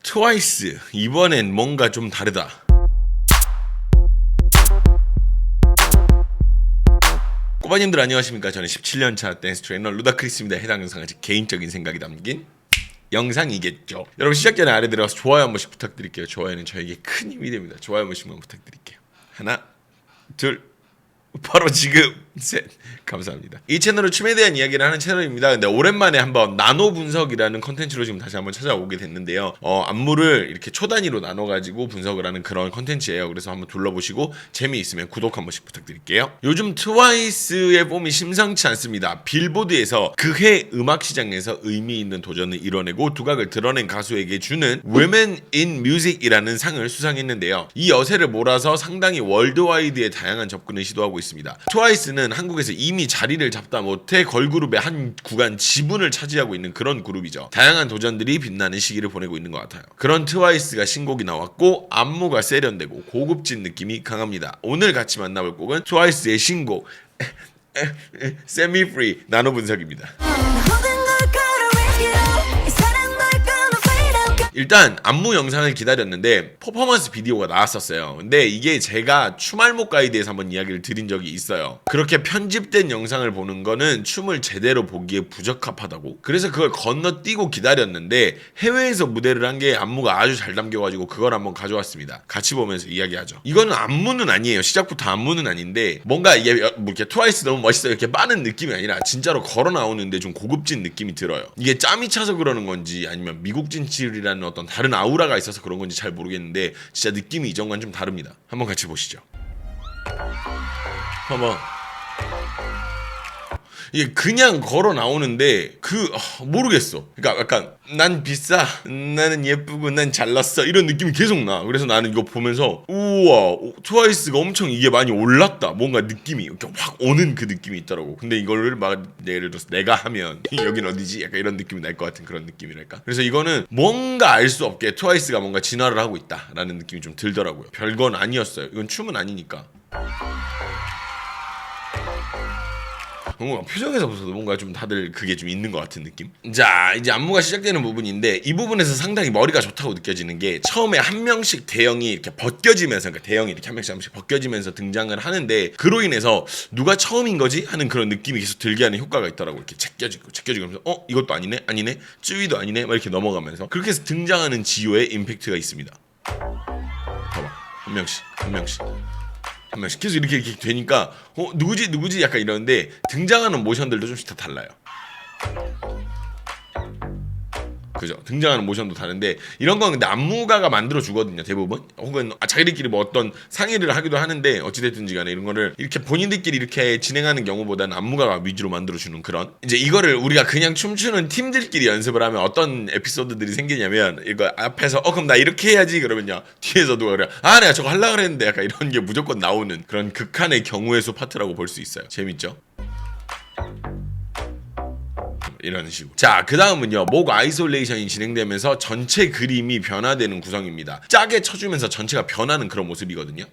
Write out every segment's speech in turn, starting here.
트와이스 이번엔 뭔가 좀 다르다. 꼬마님들 안녕하십니까. 저는 17년차 댄스 트레이너 루다크리스입니다. 해당 영상은 아직 개인적인 생각이 담긴 영상이겠죠. 여러분 시작 전에 아래 들어가서 좋아요 한 번씩 부탁드릴게요. 좋아요는 저에게 큰 힘이 됩니다. 좋아요 한 번씩만 부탁드릴게요. 하나 둘 바로 지금 셋. 감사합니다. 이 채널은 춤에 대한 이야기를 하는 채널입니다. 근데 오랜만에 한번 나노 분석이라는 컨텐츠로 지금 다시 한번 찾아오게 됐는데요. 안무를 이렇게 초 단위로 나눠가지고 분석을 하는 그런 컨텐츠예요. 그래서 한번 둘러보시고 재미있으면 구독 한 번씩 부탁드릴게요. 요즘 트와이스의 폼이 심상치 않습니다. 빌보드에서 그해 음악 시장에서 의미 있는 도전을 이뤄내고 두각을 드러낸 가수에게 주는 Women in Music이라는 상을 수상했는데요. 이 여세를 몰아서 상당히 월드와이드의 다양한 접근을 시도하고 있습니다. 트와이스는 한국에서 이미 자리를 잡다 못해 걸그룹의 한 구간 지분을 차지하고 있는 그런 그룹이죠. 다양한 도전들이 빛나는 시기를 보내고 있는 것 같아요. 그런 트와이스가 신곡이 나왔고 안무가 세련되고 고급진 느낌이 강합니다. 오늘 같이 만나볼 곡은 트와이스의 신곡 Set Me Free 나노 분석입니다. 일단 안무 영상을 기다렸는데 퍼포먼스 비디오가 나왔었어요. 근데 이게 제가 춤알못 가이드에서 한번 이야기를 드린 적이 있어요. 그렇게 편집된 영상을 보는 거는 춤을 제대로 보기에 부적합하다고. 그래서 그걸 건너뛰고 기다렸는데 해외에서 무대를 한 게 안무가 아주 잘 담겨가지고 그걸 한번 가져왔습니다. 같이 보면서 이야기하죠. 이거는 안무는 아니에요. 시작부터 안무는 아닌데 뭔가 이게 뭐 이렇게 트와이스 너무 멋있어 이렇게 빠는 느낌이 아니라 진짜로 걸어 나오는데 좀 고급진 느낌이 들어요. 이게 짬이 차서 그러는 건지 아니면 미국 진출이라는 어떤 다른 아우라가 있어서 그런 건지 잘 모르겠는데 진짜 느낌이 이전과는 좀 다릅니다. 한번 같이 보시죠. 한번 이게 그냥 걸어 나오는데 모르겠어. 그러니까 약간 난 비싸, 나는 예쁘고 난 잘났어 이런 느낌이 계속 나. 그래서 나는 이거 보면서 우와 트와이스가 엄청 이게 많이 올랐다. 뭔가 느낌이 이렇게 확 오는 그 느낌이 있더라고. 근데 이거를 막 예를 들어서 내가 하면 여긴 어디지? 약간 이런 느낌이 날 것 같은 그런 느낌이랄까. 그래서 이거는 뭔가 알 수 없게 트와이스가 뭔가 진화를 하고 있다라는 느낌이 좀 들더라고요. 별건 아니었어요. 이건 춤은 아니니까. 뭔가 표정에서 보셔도 뭔가 좀 다들 그게 좀 있는 것 같은 느낌. 자 이제 안무가 시작되는 부분인데 이 부분에서 상당히 머리가 좋다고 느껴지는 게 처음에 한 명씩 대형이 이렇게 벗겨지면서 그러니까 대형이 이렇게 한 명씩 벗겨지면서 등장을 하는데 그로 인해서 누가 처음인 거지 하는 그런 느낌이 계속 들게 하는 효과가 있더라고. 이렇게 제껴지고 하면서 이것도 아니네 쯔위도 아니네 막 이렇게 넘어가면서 그렇게 해서 등장하는 지효의 임팩트가 있습니다. 봐봐 한 명씩 계속 이렇게 되니까 누구지 약간 이러는데 등장하는 모션들도 좀씩 다 달라요. 그죠? 등장하는 모션도 다른데 이런 건 근데 안무가가 만들어 주거든요 대부분. 혹은 자기들끼리 뭐 어떤 상의를 하기도 하는데 어찌됐든지 간에 이런 거를 이렇게 본인들끼리 이렇게 진행하는 경우보다는 안무가가 위주로 만들어 주는 그런. 이제 이거를 우리가 그냥 춤추는 팀들끼리 연습을 하면 어떤 에피소드들이 생기냐면 이거 앞에서 그럼 나 이렇게 해야지 그러면요 뒤에서 누가 그래 내가 저거 하려고 그랬는데 약간 이런 게 무조건 나오는 그런 극한의 경우의 수 파트라고 볼 수 있어요. 재밌죠? 이런 식으로. 자, 그 다음은요. 목 아이솔레이션이 진행되면서 전체 그림이 변화되는 구성입니다. 짜게 쳐주면서 전체가 변하는 그런 모습이거든요.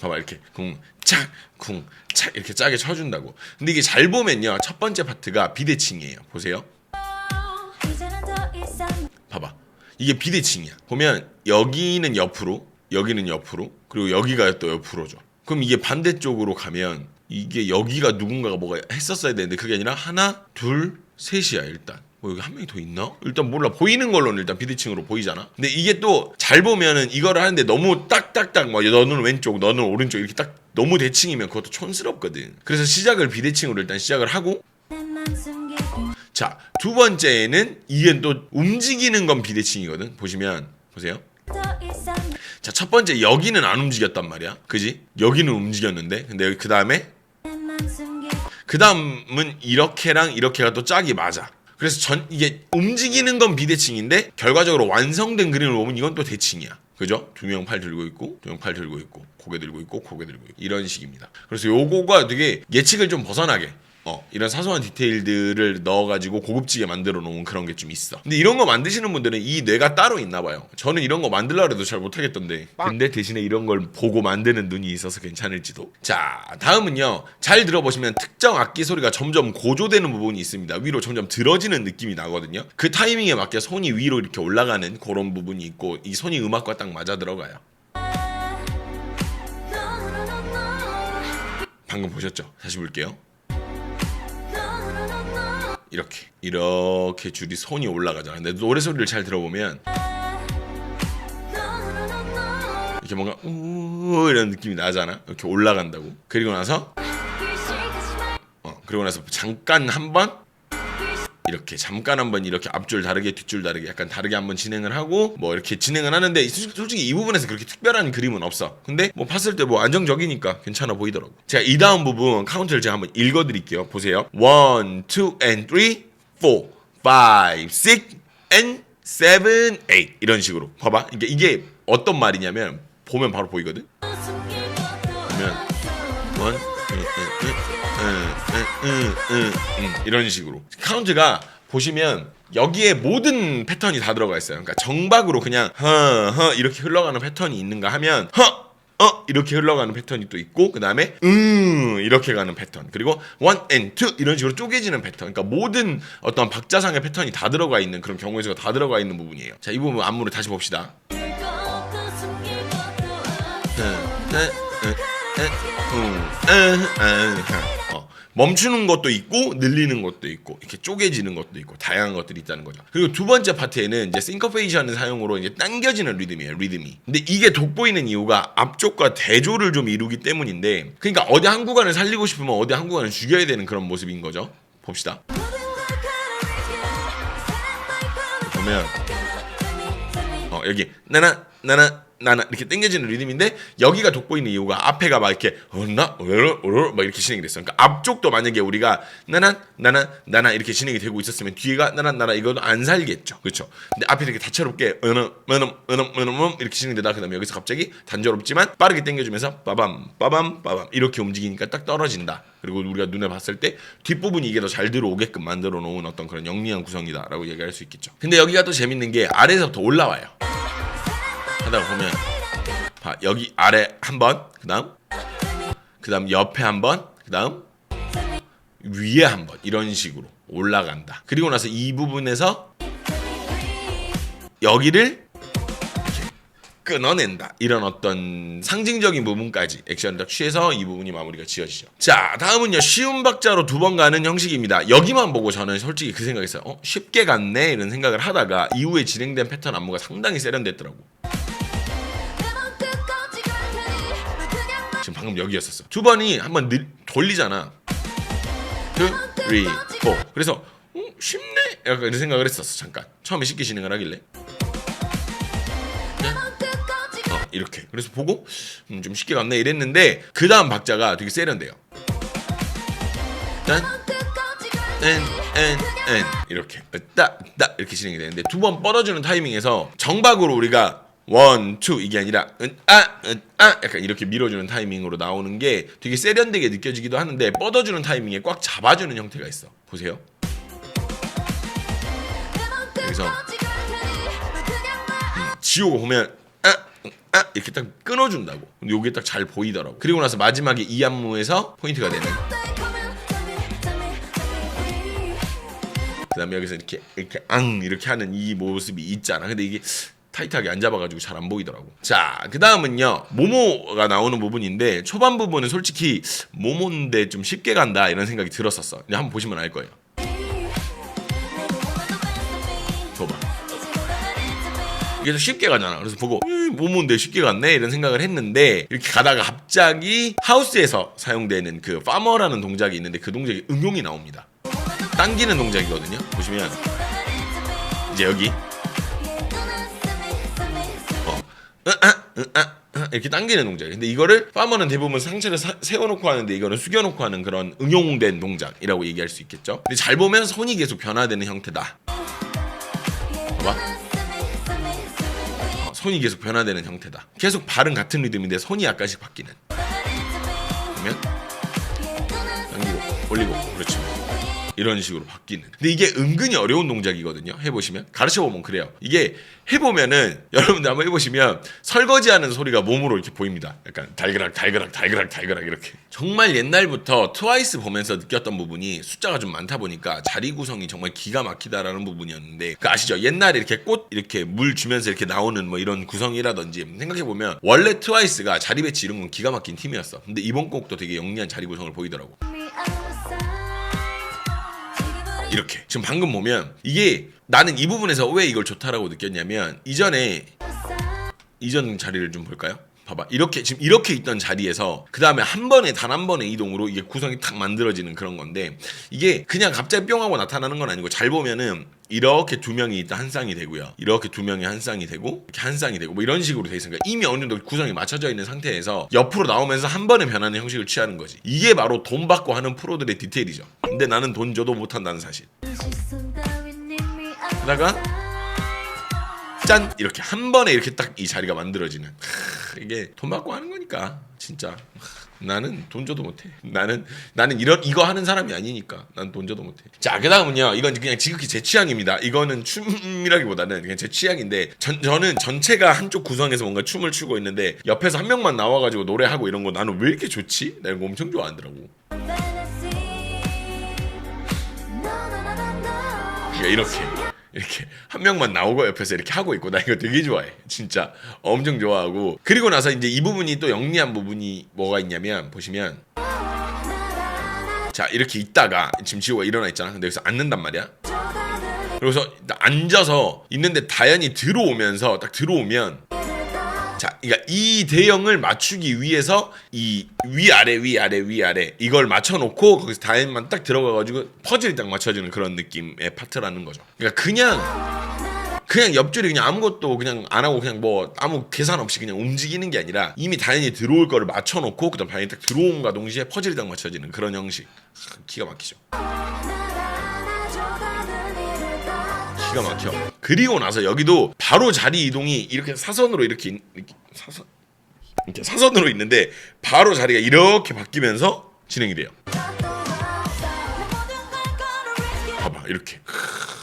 봐봐 이렇게 쿵착 이렇게 짜게 쳐준다고. 근데 이게 잘 보면요. 첫 번째 파트가 비대칭이에요. 보세요. 봐봐. 이게 비대칭이야. 보면 여기는 옆으로 그리고 여기가 또 옆으로죠. 그럼 이게 반대쪽으로 가면 이게 여기가 누군가가 뭐가 했었어야 되는데 그게 아니라 하나, 둘, 셋이야 일단. 여기 한 명이 더 있나? 일단 몰라. 보이는 걸로는 일단 비대칭으로 보이잖아. 근데 이게 또 잘 보면은 이거를 하는데 너무 딱딱딱 뭐 너는 왼쪽, 너는 오른쪽 이렇게 딱 너무 대칭이면 그것도 촌스럽거든. 그래서 시작을 비대칭으로 일단 시작을 하고 자, 두 번째는 이게 또 움직이는 건 비대칭이거든. 보세요. 자, 첫 번째 여기는 안 움직였단 말이야. 그지? 여기는 움직였는데 근데 여기 그 다음은 이렇게랑 이렇게가 또 짝이 맞아. 그래서 이게 움직이는 건 비대칭인데 결과적으로 완성된 그림을 보면 이건 또 대칭이야. 그죠? 두 명 팔 들고 있고 고개 들고 있고 이런 식입니다. 그래서 요거가 되게 예측을 좀 벗어나게 이런 사소한 디테일들을 넣어가지고 고급지게 만들어 놓은 그런 게 좀 있어. 근데 이런 거 만드시는 분들은 이 뇌가 따로 있나 봐요. 저는 이런 거 만들려고 해도 잘 못하겠던데. 근데 대신에 이런 걸 보고 만드는 눈이 있어서 괜찮을지도. 자, 다음은요. 잘 들어보시면 특정 악기 소리가 점점 고조되는 부분이 있습니다. 위로 점점 들어지는 느낌이 나거든요. 그 타이밍에 맞게 손이 위로 이렇게 올라가는 그런 부분이 있고 이 손이 음악과 딱 맞아 들어가요. 방금 보셨죠? 다시 볼게요. 이렇게 줄이 손이 올라가잖아. 근데 노래 소리를 잘 들어보면 이렇게 뭔가 이런 느낌이 나잖아. 이렇게 올라간다고. 그리고 나서 잠깐 한번 이렇게 앞줄 다르게 뒷줄 다르게 약간 다르게 한번 진행을 하고 뭐 이렇게 진행을 하는데 솔직히 이 부분에서 그렇게 특별한 그림은 없어. 근데 뭐 봤을 때 뭐 안정적이니까 괜찮아 보이더라고. 제가 이 다음 부분 카운트를 제가 한번 읽어드릴게요. 보세요. 1, 2 and 3, 4, 5, 6 and 7, 8 이런 식으로 봐봐. 이게 어떤 말이냐면 보면 바로 보이거든. 보면 1 이런 식으로 카운트가 보시면 여기에 모든 패턴이 다 들어가 있어요. 그러니까 정박으로 그냥 허 이렇게 흘러가는 패턴이 있는가 하면 이렇게 흘러가는 패턴이 또 있고 그 다음에 이렇게 가는 패턴 그리고 1 and 2 이런 식으로 쪼개지는 패턴. 그러니까 모든 어떤 박자상의 패턴이 다 들어가 있는 그런 경우에서 다 들어가 있는 부분이에요. 자, 이 부분 안무를 다시 봅시다. 멈추는 것도 있고 늘리는 것도 있고 이렇게 쪼개지는 것도 있고 다양한 것들이 있다는 거죠. 그리고 두 번째 파트에는 이제 싱커페이션 사용으로 이제 당겨지는 리듬이에요. 리듬이. 근데 이게 돋보이는 이유가 앞쪽과 대조를 좀 이루기 때문인데 그러니까 어디 한 구간을 살리고 싶으면 어디 한 구간을 죽여야 되는 그런 모습인 거죠. 봅시다. 보면 여기 나나 이렇게 당겨지는 리듬인데 여기가 돋보이는 이유가 앞에가 막 이렇게 막 이렇게 진행이 됐어. 그러니까 앞쪽도 만약에 우리가 나나 이렇게 진행이 되고 있었으면 뒤에가 나나 이거도 안 살겠죠. 그렇죠? 근데 앞에 이렇게 다채롭게 이렇게 진행되다 그다음에 여기서 갑자기 단조롭지만 빠르게 당겨주면서 빠밤 이렇게 움직이니까 딱 떨어진다. 그리고 우리가 눈에 봤을 때 뒷부분이 이게 더 잘 들어오게끔 만들어 놓은 어떤 그런 영리한 구성이다라고 얘기할 수 있겠죠. 근데 여기가 또 재밌는 게 아래에서부터 올라와요. 하다가 보면 여기 아래 한 번, 그다음 옆에 한 번, 그다음 위에 한 번 이런 식으로 올라간다. 그리고 나서 이 부분에서 여기를 끊어낸다. 이런 어떤 상징적인 부분까지 액션을 딱 취해서 이 부분이 마무리가 지어지죠. 자, 다음은요. 쉬운 박자로 두 번 가는 형식입니다. 여기만 보고 저는 솔직히 그 생각했어요. 쉽게 갔네 이런 생각을 하다가 이후에 진행된 패턴 안무가 상당히 세련됐더라고. 지금 방금 여기였었어. 두 번이 한번 돌리잖아. 2, 3, 4. 그래서 쉽네? 약간 이런 생각을 했었어. 잠깐. 처음에 쉽게 진행을 하길래. 이렇게. 그래서 보고 좀 쉽게 갔네 이랬는데 그 다음 박자가 되게 세련돼요. 이렇게 따 이렇게 진행이 되는데 두 번 뻗어주는 타이밍에서 정박으로 우리가 1, 2 이게 아니라 약간 이렇게 밀어주는 타이밍으로 나오는 게 되게 세련되게 느껴지기도 하는데 뻗어주는 타이밍에 꽉 잡아주는 형태가 있어. 보세요. 여기서 지우고 보면 이렇게 딱 끊어준다고. 근데 이게 딱 잘 보이더라고. 그리고 나서 마지막에 이 안무에서 포인트가 되는. 그 다음에 여기서 이렇게 하는 이 모습이 있잖아. 근데 이게 타이트하게 안 잡아가지고 잘 안 보이더라고. 자, 그 다음은요. 모모가 나오는 부분인데 초반 부분은 솔직히 모모인데 좀 쉽게 간다 이런 생각이 들었었어. 근데 한번 보시면 알 거예요. 줘봐. 이게 더 쉽게 가잖아. 그래서 보고 모모인데 쉽게 갔네 이런 생각을 했는데 이렇게 가다가 갑자기 하우스에서 사용되는 그 파머라는 동작이 있는데 그 동작이 응용이 나옵니다. 당기는 동작이거든요. 보시면 이제 여기 이렇게 당기는 동작이에요. 근데 이거를 파머는 대부분 상체를 세워놓고 하는데 이거는 숙여놓고 하는 그런 응용된 동작이라고 얘기할 수 있겠죠. 근데 잘 보면 손이 계속 변화되는 형태다. 봐봐. 손이 계속 변화되는 형태다. 계속 발은 같은 리듬인데 손이 약간씩 바뀌는. 보면 당기고 벌리고, 그렇죠. 이런 식으로 바뀌는. 근데 이게 은근히 어려운 동작이거든요. 해보시면 가르쳐보면 그래요. 이게 해보면은 여러분들 한번 해보시면 설거지하는 소리가 몸으로 이렇게 보입니다. 약간 달그락 달그락 달그락 달그락 이렇게. 정말 옛날부터 트와이스 보면서 느꼈던 부분이 숫자가 좀 많다 보니까 자리 구성이 정말 기가 막히다라는 부분이었는데, 그 아시죠? 옛날에 이렇게 꽃 이렇게 물 주면서 이렇게 나오는 뭐 이런 구성이라든지 생각해보면 원래 트와이스가 자리 배치 이런 건 기가 막힌 팀이었어. 근데 이번 곡도 되게 영리한 자리 구성을 보이더라고. 이렇게 지금 방금 보면 이게 나는 이 부분에서 왜 이걸 좋다라고 느꼈냐면, 이전 자리를 좀 볼까요? 봐봐, 이렇게 지금 이렇게 있던 자리에서 그 다음에 단 한 번의 이동으로 이게 구성이 탁 만들어지는 그런 건데, 이게 그냥 갑자기 뿅 하고 나타나는 건 아니고, 잘 보면은 이렇게 두 명이 있다 한 쌍이 되고요, 이렇게 두 명이 한 쌍이 되고, 이렇게 한 쌍이 되고, 뭐 이런 식으로 돼 있으니까 이미 어느 정도 구성이 맞춰져 있는 상태에서 옆으로 나오면서 한 번에 변하는 형식을 취하는 거지. 이게 바로 돈 받고 하는 프로들의 디테일이죠. 근데 나는 돈 줘도 못한다는 사실. 그다가 짠! 이렇게 한 번에 이렇게 딱 이 자리가 만들어지는. 이게 돈 받고 하는 거니까 진짜. 나는 돈 줘도 못해. 나는 이거 하는 사람이 아니니까 난 돈 줘도 못해. 자, 그 다음은요, 이건 그냥 지극히 제 취향입니다. 이거는 춤이라기보다는 그냥 제 취향인데, 저는 전체가 한쪽 구성에서 뭔가 춤을 추고 있는데 옆에서 한 명만 나와가지고 노래하고 이런 거 나는 왜 이렇게 좋지? 나 이거 엄청 좋아하더라고. 그러니까 이렇게 한 명만 나오고 옆에서 이렇게 하고 있고, 나 이거 되게 좋아해. 진짜 엄청 좋아하고. 그리고 나서 이제 이 부분이 또 영리한 부분이 뭐가 있냐면, 보시면 자, 이렇게 있다가 지금 지호가 일어나 있잖아. 근데 여기서 앉는단 말이야. 그래서 앉아서 있는데 다현이 들어오면서 딱 들어오면, 자, 그러니까 이 대형을 맞추기 위해서 이 위아래 이걸 맞춰놓고 거기서 다현만 딱 들어가가지고 퍼즐이 딱 맞춰지는 그런 느낌의 파트라는 거죠. 그러니까 그냥 옆줄이 그냥 아무것도 그냥 안 하고 그냥 뭐 아무 계산 없이 그냥 움직이는 게 아니라, 이미 다현이 들어올 거를 맞춰놓고 그다음 다현이 딱 들어옴과 동시에 퍼즐이 딱 맞춰지는 그런 형식. 기가 막히죠. 기가 막혀. 그리고 나서 여기도 바로 자리 이동이 이렇게 사선으로 이렇게 사선으로 있는데, 바로 자리가 이렇게 바뀌면서 진행이 돼요. 봐봐, 이렇게.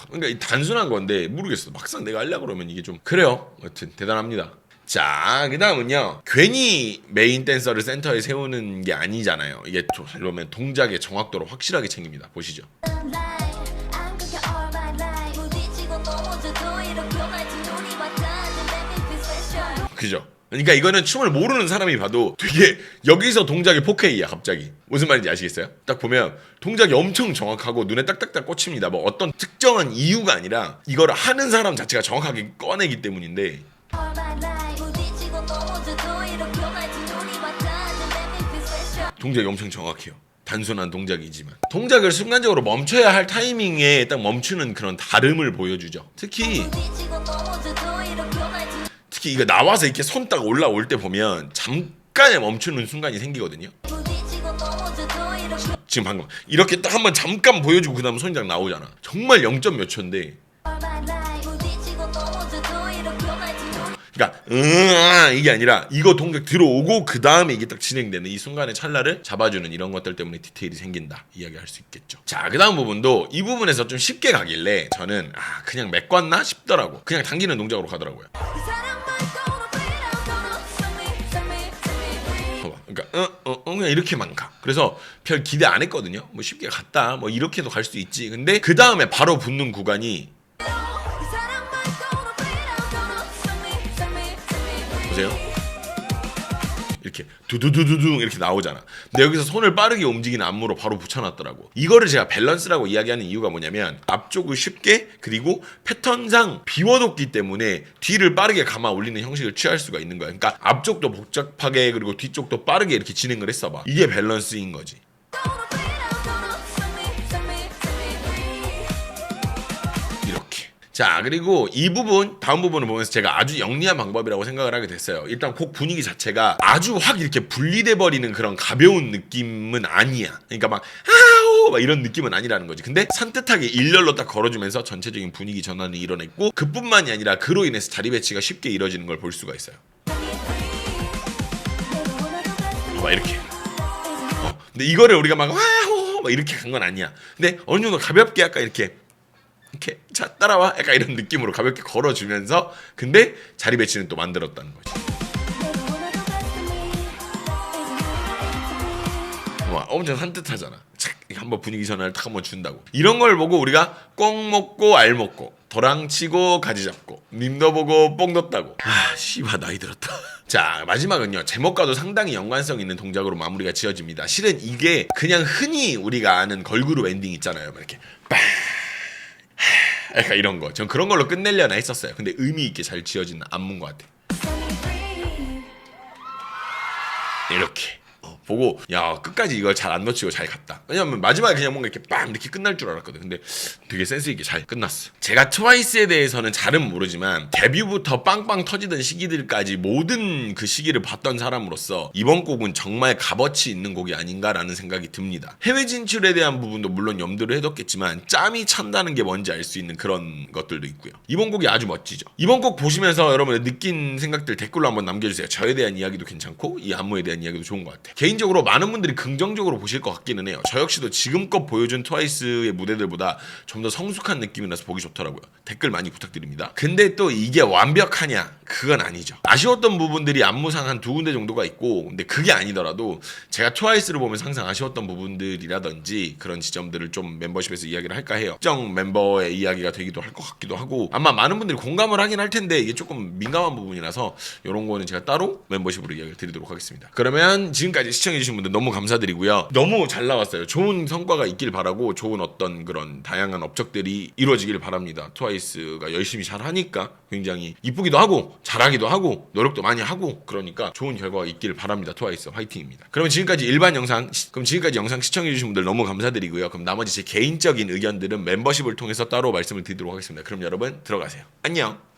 그러니까 이 단순한 건데 모르겠어. 막상 내가 하려고 그러면 이게 좀 그래요. 여튼 대단합니다. 자, 그 다음은요, 괜히 메인 댄서를 센터에 세우는 게 아니잖아요. 이게 그러면 동작의 정확도를 확실하게 챙깁니다. 보시죠. 그죠? 그러니까 이거는 춤을 모르는 사람이 봐도 되게, 여기서 동작이 4K야 갑자기. 무슨 말인지 아시겠어요? 딱 보면 동작이 엄청 정확하고 눈에 딱딱딱 꽂힙니다. 뭐 어떤 특정한 이유가 아니라 이거를 하는 사람 자체가 정확하게 꺼내기 때문인데, 동작이 엄청 정확해요. 단순한 동작이지만 동작을 순간적으로 멈춰야 할 타이밍에 딱 멈추는 그런 다름을 보여주죠. 특히 이거 나와서 이렇게 손 딱 올라올 때 보면 잠깐의 멈추는 순간이 생기거든요. 지금 방금 이렇게 딱 한번 잠깐 보여주고 그 다음 손이 딱 나오잖아. 정말 0. 몇 초인데, 그러니까 이게 아니라 이거 동작 들어오고 그 다음에 이게 딱 진행되는 이 순간의 찰나를 잡아주는 이런 것들 때문에 디테일이 생긴다 이야기할 수 있겠죠. 자, 그 다음 부분도 이 부분에서 좀 쉽게 가길래 저는 그냥 메꿨나 싶더라고. 그냥 당기는 동작으로 가더라고요. 그러니까 그냥 이렇게만 가. 그래서 별 기대 안 했거든요. 뭐 쉽게 갔다, 뭐 이렇게도 갈 수도 있지. 근데 그 다음에 바로 붙는 구간이, 보세요. 이렇게 두두두두둥 이렇게 나오잖아. 근데 여기서 손을 빠르게 움직이는 안무로 바로 붙여놨더라고. 이거를 제가 밸런스라고 이야기하는 이유가 뭐냐면, 앞쪽을 쉽게 그리고 패턴상 비워뒀기 때문에 뒤를 빠르게 감아 올리는 형식을 취할 수가 있는 거야. 그러니까 앞쪽도 복잡하게 그리고 뒤쪽도 빠르게 이렇게 진행을 했어봐. 이게 밸런스인 거지. 자, 그리고 이 부분, 다음 부분을 보면서 제가 아주 영리한 방법이라고 생각을 하게 됐어요. 일단 곡 분위기 자체가 아주 확 이렇게 분리돼 버리는 그런 가벼운 느낌은 아니야. 그러니까 막 이런 느낌은 아니라는 거지. 근데 산뜻하게 일렬로 딱 걸어주면서 전체적인 분위기 전환을 이뤄냈고, 그뿐만이 아니라 그로 인해서 자리 배치가 쉽게 이뤄지는 걸 볼 수가 있어요. 봐봐, 이렇게. 근데 이거를 우리가 막 막 이렇게 간 건 아니야. 근데 어느 정도 가볍게 약간 이렇게 자 따라와 약간 이런 느낌으로 가볍게 걸어주면서 근데 자리 배치는 또 만들었다는 거지. 와, 엄청 산뜻하잖아. 착 한번 분위기 전환을 딱 한번 준다고. 이런 걸 보고 우리가 꽁 먹고 알 먹고 도랑 치고 가지 잡고 님도 보고 뽕 뒀다고. 아 씨발 나이 들었다. 자 마지막은요, 제목과도 상당히 연관성 있는 동작으로 마무리가 지어집니다. 실은 이게 그냥 흔히 우리가 아는 걸그룹 엔딩 있잖아요. 이렇게 빵 약간 이런 거. 전 그런 걸로 끝내려나 했었어요. 근데 의미 있게 잘 지어진 안무인 것 같아. 이렇게 보고 야 끝까지 이걸 잘 안 놓치고 잘 갔다. 왜냐면 마지막에 그냥 뭔가 이렇게 빵 이렇게 끝날 줄 알았거든. 근데 되게 센스 있게 잘 끝났어. 제가 트와이스에 대해서는 잘은 모르지만 데뷔부터 빵빵 터지던 시기들까지 모든 그 시기를 봤던 사람으로서 이번 곡은 정말 값어치 있는 곡이 아닌가라는 생각이 듭니다. 해외 진출에 대한 부분도 물론 염두를 해뒀겠지만 짬이 찬다는 게 뭔지 알 수 있는 그런 것들도 있고요. 이번 곡이 아주 멋지죠. 이번 곡 보시면서 여러분의 느낀 생각들 댓글로 한번 남겨주세요. 저에 대한 이야기도 괜찮고 이 안무에 대한 이야기도 좋은 것 같아요. 개인적으로 많은 분들이 긍정적으로 보실 것 같기는 해요. 저 역시도 지금껏 보여준 트와이스의 무대들보다 좀 더 성숙한 느낌이라서 보기 좋더라고요. 댓글 많이 부탁드립니다. 근데 또 이게 완벽하냐? 그건 아니죠. 아쉬웠던 부분들이 안무상 한 2군데 정도가 있고, 근데 그게 아니더라도 제가 트와이스를 보면서 항상 아쉬웠던 부분들이라든지 그런 지점들을 좀 멤버십에서 이야기를 할까 해요. 특정 멤버의 이야기가 되기도 할 것 같기도 하고, 아마 많은 분들이 공감을 하긴 할 텐데 이게 조금 민감한 부분이라서 이런 거는 제가 따로 멤버십으로 이야기를 드리도록 하겠습니다. 그러면 지금까지 시청해주신 분들 너무 감사드리고요. 너무 잘 나왔어요. 좋은 성과가 있길 바라고 좋은 어떤 그런 다양한 업적들이 이루어지길 바랍니다. 트와이스가 열심히 잘 하니까 굉장히 이쁘기도 하고 잘하기도 하고 노력도 많이 하고 그러니까 좋은 결과가 있길 바랍니다. 트와이스 화이팅입니다. 그러면 지금까지 지금까지 영상 시청해주신 분들 너무 감사드리고요. 그럼 나머지 제 개인적인 의견들은 멤버십을 통해서 따로 말씀을 드리도록 하겠습니다. 그럼 여러분 들어가세요. 안녕.